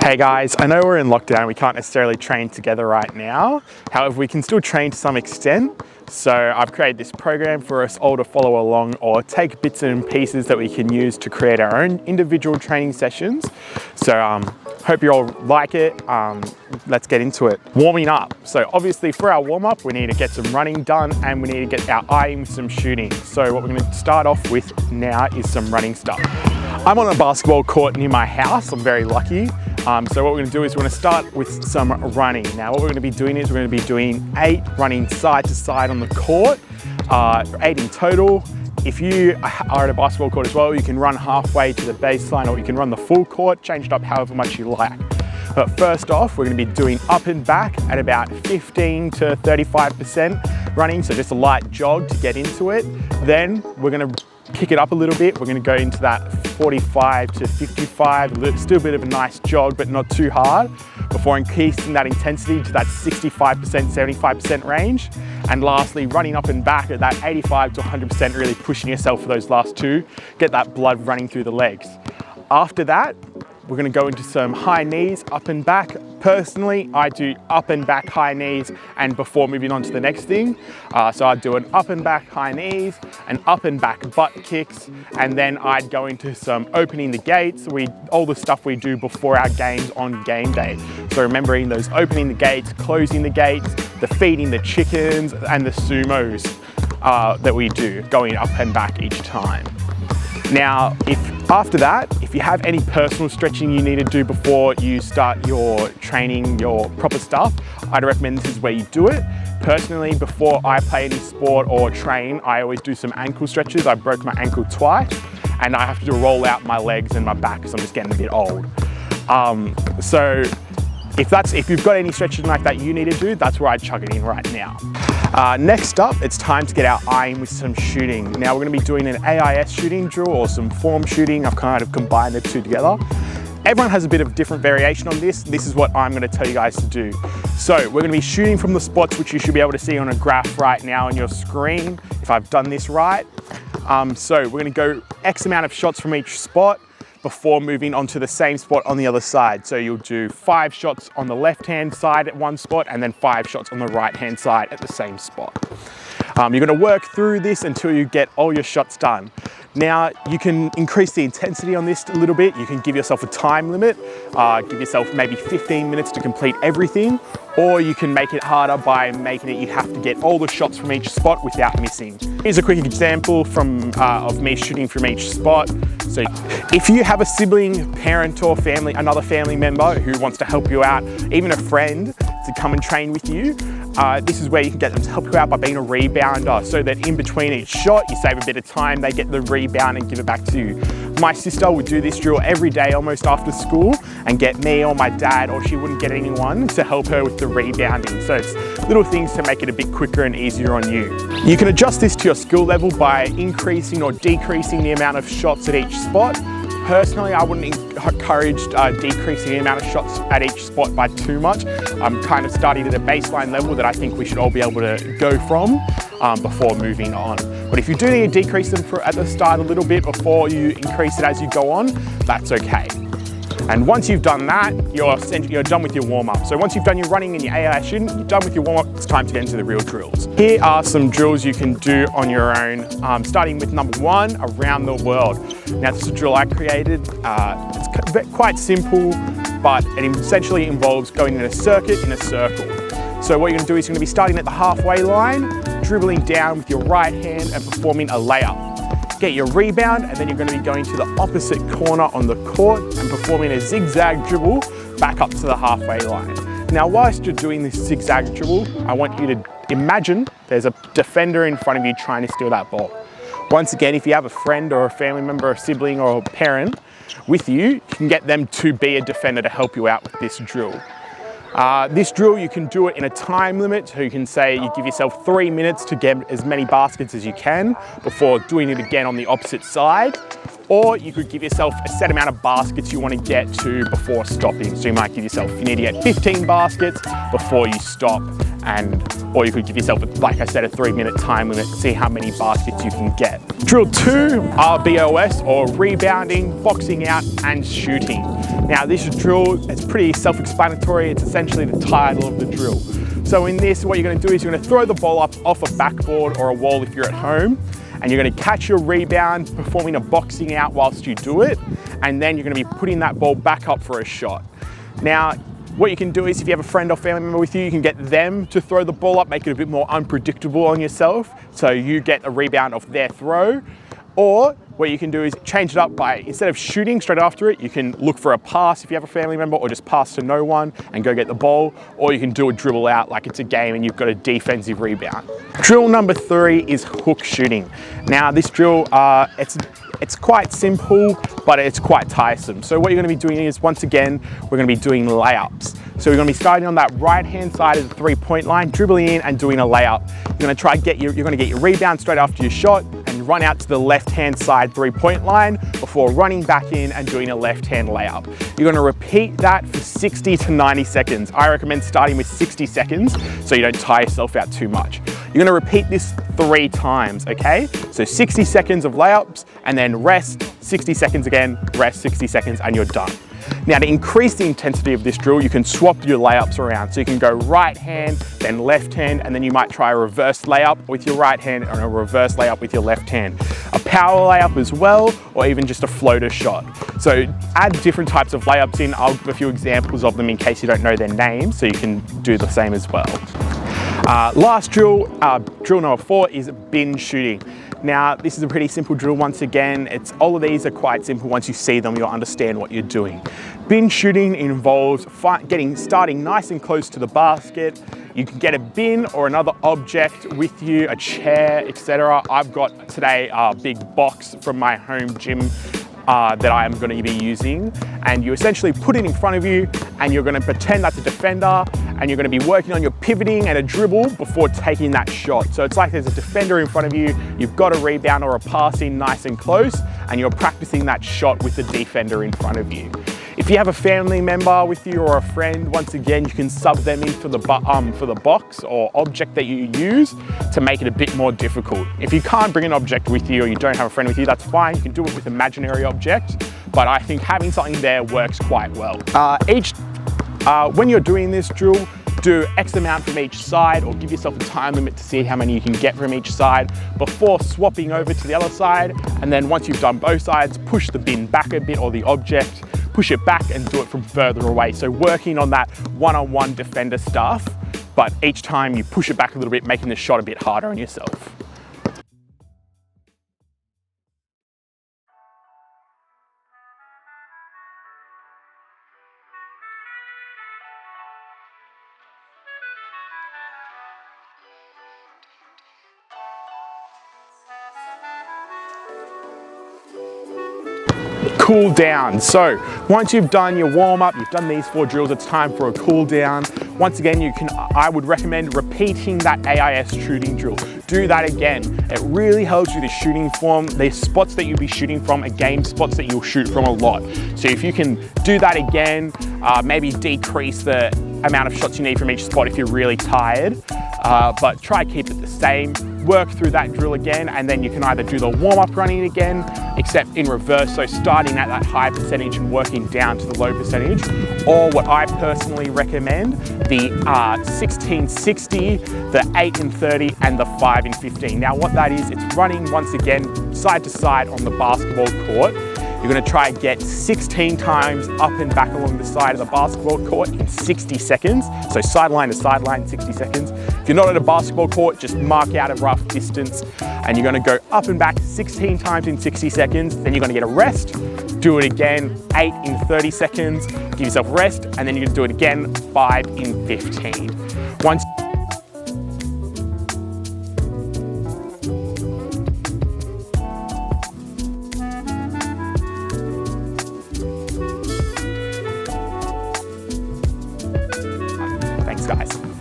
Hey guys, I know we're in lockdown, we can't necessarily train together right now. However, we can still train to some extent. So I've created this program for us all to follow along or take bits and pieces that we can use to create our own individual training sessions. So hope you all like it. Let's get into it. Warming up. So obviously for our warm up, we need to get some running done and we need to get our eye in with some shooting. So what we're going to start off with now is some running stuff. I'm on a basketball court near my house. I'm very lucky. So what we're going to do is we're going to start with some running. Now what we're going to be doing is we're going to be doing 8 running side to side on the court, 8 in total. If you are at a basketball court as well, you can run halfway to the baseline or you can run the full court, change it up however much you like. But first off, we're going to be doing up and back at about 15 to 35% running, so just a light jog to get into it. Then we're going to kick it up a little bit. We're going to go into that 45 to 55, still a bit of a nice jog, but not too hard, before increasing that intensity to that 65%, 75% range. And lastly, running up and back at that 85 to 100%, really pushing yourself for those last 2, get that blood running through the legs. After that, we're going to go into some high knees, up and back. Personally, I do up and back high knees and before moving on to the next thing. So I'd do an up and back high knees, an up and back butt kicks, and then I'd go into some opening the gates, all the stuff we do before our games on game day. So remembering those opening the gates, closing the gates, the feeding the chickens, and the sumos that we do, going up and back each time. Now, after that, if you have any personal stretching you need to do before you start your training, your proper stuff, I'd recommend this is where you do it. Personally, before I play any sport or train, I always do some ankle stretches. I broke my ankle twice and I have to roll out my legs and my back because I'm just getting a bit old. So if you've got any stretching like that you need to do, that's where I'd chuck it in right now. Next up, it's time to get our eye in with some shooting. Now we're going to be doing an AIS shooting drill or some form shooting. I've kind of combined the two together. Everyone has a bit of different variation on this. This is what I'm going to tell you guys to do. So we're going to be shooting from the spots which you should be able to see on a graph right now on your screen, if I've done this right. So we're going to go X amount of shots from each spot before moving on to the same spot on the other side. So you'll do 5 shots on the left-hand side at one spot and then 5 shots on the right-hand side at the same spot. You're going to work through this until you get all your shots done. Now, you can increase the intensity on this a little bit. You can give yourself a time limit, give yourself maybe 15 minutes to complete everything, or you can make it harder by making it you have to get all the shots from each spot without missing. Here's a quick example of me shooting from each spot. So if you have a sibling, parent or family, another family member who wants to help you out, even a friend to come and train with you, this is where you can get them to help you out by being a rebounder, so that in between each shot you save a bit of time, they get the rebound and give it back to you. My sister would do this drill every day almost after school and get me or my dad, or she wouldn't get anyone to help her with the rebounding. So it's little things to make it a bit quicker and easier on you. You can adjust this to your skill level by increasing or decreasing the amount of shots at each spot. Personally, I wouldn't encourage decreasing the amount of shots at each spot by too much. I'm kind of starting at a baseline level that I think we should all be able to go from before moving on. But if you do need to decrease them at the start a little bit before you increase it as you go on, that's okay. And once you've done that, you're done with your warm-up. So once you've done your running and your AIS shooting, you're done with your warm-up, it's time to get into the real drills. Here are some drills you can do on your own, starting with number 1, around the world. Now this is a drill I created. It's quite simple, but it essentially involves going in a circuit in a circle. So what you're going to do is you're going to be starting at the halfway line, dribbling down with your right hand and performing a layup. Get your rebound, and then you're going to be going to the opposite corner on the court and performing a zigzag dribble back up to the halfway line. Now, whilst you're doing this zigzag dribble, I want you to imagine there's a defender in front of you trying to steal that ball. Once again, if you have a friend or a family member, a sibling or a parent with you, you can get them to be a defender to help you out with this drill. This drill, you can do it in a time limit, so you can say you give yourself 3 minutes to get as many baskets as you can before doing it again on the opposite side, or you could give yourself a set amount of baskets you want to get to before stopping. So you might give yourself, you need to get 15 baskets before you stop, or you could give yourself, like I said, a 3-minute time limit to see how many baskets you can get. Drill 2 are BOS, or rebounding, boxing out and shooting. Now this drill, it's pretty self-explanatory. It's essentially the title of the drill. So in this, what you're going to do is you're going to throw the ball up off a backboard or a wall if you're at home, and you're going to catch your rebound, performing a boxing out whilst you do it, and then you're going to be putting that ball back up for a shot. Now, what you can do is if you have a friend or family member with you, you can get them to throw the ball up, make it a bit more unpredictable on yourself, so you get a rebound off their throw. Or what you can do is change it up by, instead of shooting straight after it, you can look for a pass if you have a family member, or just pass to no one and go get the ball. Or you can do a dribble out like it's a game and you've got a defensive rebound. Drill number 3 is hook shooting. Now this drill, it's quite simple, but it's quite tiresome. So what you're going to be doing is, once again, we're going to be doing layups. So we're going to be starting on that right-hand side of the 3-point line, dribbling in and doing a layup. You're going to try to get your rebound straight after your shot, and run out to the left-hand side 3-point line before running back in and doing a left-hand layup. You're going to repeat that for 60 to 90 seconds. I recommend starting with 60 seconds so you don't tire yourself out too much. You're going to repeat this 3 times, okay? So 60 seconds of layups, and then rest, 60 seconds again, rest 60 seconds, and you're done. Now, to increase the intensity of this drill, you can swap your layups around. So you can go right hand, then left hand, and then you might try a reverse layup with your right hand and a reverse layup with your left hand. A power layup as well, or even just a floater shot. So add different types of layups in. I'll give a few examples of them in case you don't know their names, so you can do the same as well. Last drill, drill number 4 is bin shooting. Now, this is a pretty simple drill. Once again, all of these are quite simple. Once you see them, you'll understand what you're doing. Bin shooting involves starting nice and close to the basket. You can get a bin or another object with you, a chair, etc. I've got today a big box from my home gym that I am going to be using, and you essentially put it in front of you, and you're going to pretend that's a defender, and you're going to be working on your pivoting and a dribble before taking that shot. So it's like there's a defender in front of you, you've got a rebound or a pass in nice and close, and you're practicing that shot with the defender in front of you. If you have a family member with you or a friend, once again, you can sub them in for the box or object that you use to make it a bit more difficult. If you can't bring an object with you, or you don't have a friend with you, that's fine. You can do it with imaginary object, but I think having something there works quite well. When you're doing this drill, do X amount from each side, or give yourself a time limit to see how many you can get from each side before swapping over to the other side. And then once you've done both sides, push the bin back a bit, or the object, push it back and do it from further away. So working on that one-on-one defender stuff, but each time you push it back a little bit, making the shot a bit harder on yourself. Cool down. So once you've done your warm up, you've done these 4 drills, it's time for a cool down. Once again, I would recommend repeating that AIS shooting drill. Do that again. It really helps you with shooting form. The spots that you'll be shooting from are game spots that you'll shoot from a lot. So if you can do that again, maybe decrease the amount of shots you need from each spot if you're really tired, but try to keep it the same. Work through that drill again, and then you can either do the warm-up running again, except in reverse, so starting at that high percentage and working down to the low percentage, or what I personally recommend, the 16-60, the 8 in 30, and the 5 in 15. Now what that is, it's running once again side to side on the basketball court. You're going to try and get 16 times up and back along the side of the basketball court in 60 seconds. So sideline to sideline, 60 seconds. If you're not at a basketball court, just mark out a rough distance, and you're going to go up and back 16 times in 60 seconds. Then you're going to get a rest, do it again, 8 in 30 seconds, give yourself a rest, and then you're going to do it again, 5 in 15. Thanks, guys.